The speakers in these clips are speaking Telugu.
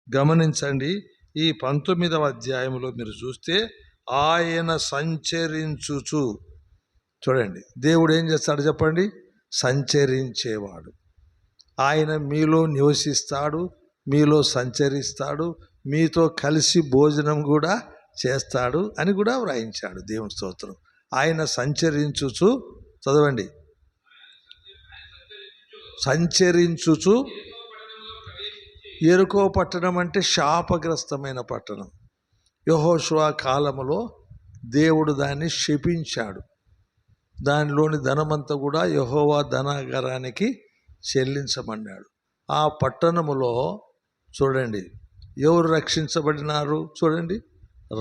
గమనించండి, ఈ 19వ అధ్యాయంలో మీరు చూస్తే ఆయన సంచరించుచు, చూడండి దేవుడు ఏం చేస్తాడు చెప్పండి, సంచరించేవాడు. ఆయన మీలో నివసిస్తాడు, మీలో సంచరిస్తాడు, మీతో కలిసి భోజనం కూడా చేస్తాడు అని కూడా వ్రాయించాడు. దేవుని స్తోత్రం. ఆయన సంచరించుచు, చదవండి, సంచరించుచు యెరికో పట్టణం అంటే శాపగ్రస్తమైన పట్టణం. యెహోషువ కాలములో దేవుడు దాన్ని శపించాడు. దానిలోని ధనమంతా కూడా యెహోవా ధనాగారానికి చెల్లించమన్నాడు. ఆ పట్టణములో చూడండి ఎవరు రక్షించబడినారు, చూడండి,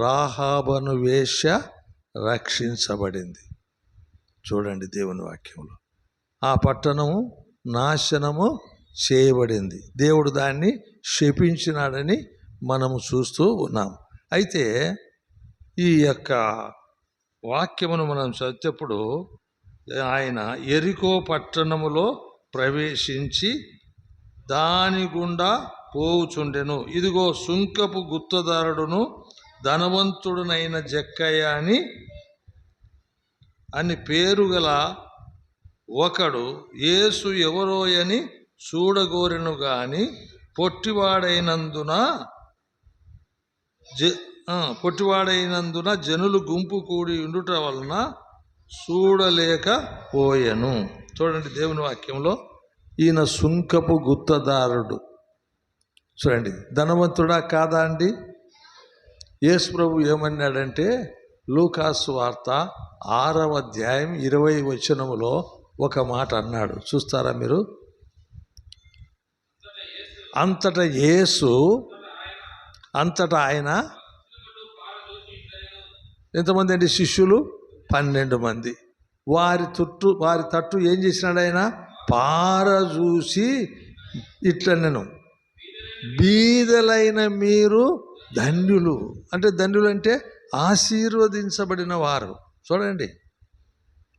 రాహాబను వేశ్య రక్షించబడింది. చూడండి దేవుని వాక్యంలో ఆ పట్టణము నాశనము చేయబడింది. దేవుడు దాన్ని శపించినాడని మనము చూస్తూ ఉన్నాం. అయితే ఈ యొక్క వాక్యమును మనం చదివేటప్పుడు ఆయన యెరికో పట్టణములో ప్రవేశించి దాని గుండా పోవుచుండెను. ఇదిగో సుంకపు గుత్తదారుడును ధనవంతుడునైన జక్కయ్య అని పేరు గల ఒకడు యేసు ఎవరోయని చూడగోరెను గాని పొట్టివాడైనందున జనులు గుంపు కూడి ఉండుట వలన చూడలేకపోయెను. చూడండి దేవుని వాక్యంలో ఈయన సుంకపు గుత్తదారుడు. చూడండి, ధనవంతుడా కాదా అండి? యేసు ప్రభు ఏమన్నాడంటే లూకాసు వార్త 6వ అధ్యాయం 20వ వచనములో ఒక మాట అన్నాడు. చూస్తారా మీరు? అంతటా యేసు, అంతటా ఆయన, ఎంతమంది అండి శిష్యులు? 12 మంది. వారి తట్టు ఏం చేసినాడు ఆయన? పారజూసి ఇట్లా, నేను బీదలైన మీరు ధన్యులు. అంటే ధన్యులు అంటే ఆశీర్వదించబడిన వారు. చూడండి,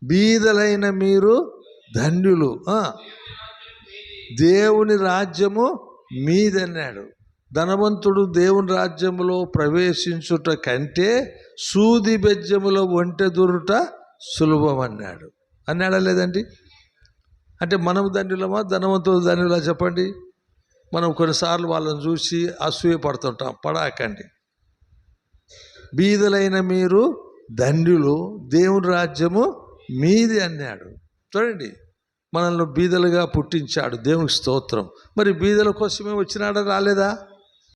బీదలైన మీరు ధన్యులు, దేవుని రాజ్యము మీదన్నాడు. ధనవంతుడు దేవుని రాజ్యములో ప్రవేశించుట కంటే సూది బెజ్జములో ఒంటె దొరుట సులభం అన్నాడా లేదండి? అంటే మనం ధన్యులమా, ధనవంతుడు ధన్యులా చెప్పండి? మనం కొన్నిసార్లు వాళ్ళని చూసి అసూయ పడుతుంటాం. పడాకండి. బీదలైన మీరు ధన్యులు, దేవుని రాజ్యము మీది అన్నాడు. చూడండి, మనల్ని బీదలుగా పుట్టించాడు. దేవునికి స్తోత్రం. మరి బీదల కోసమే వచ్చినాడా, రాలేదా?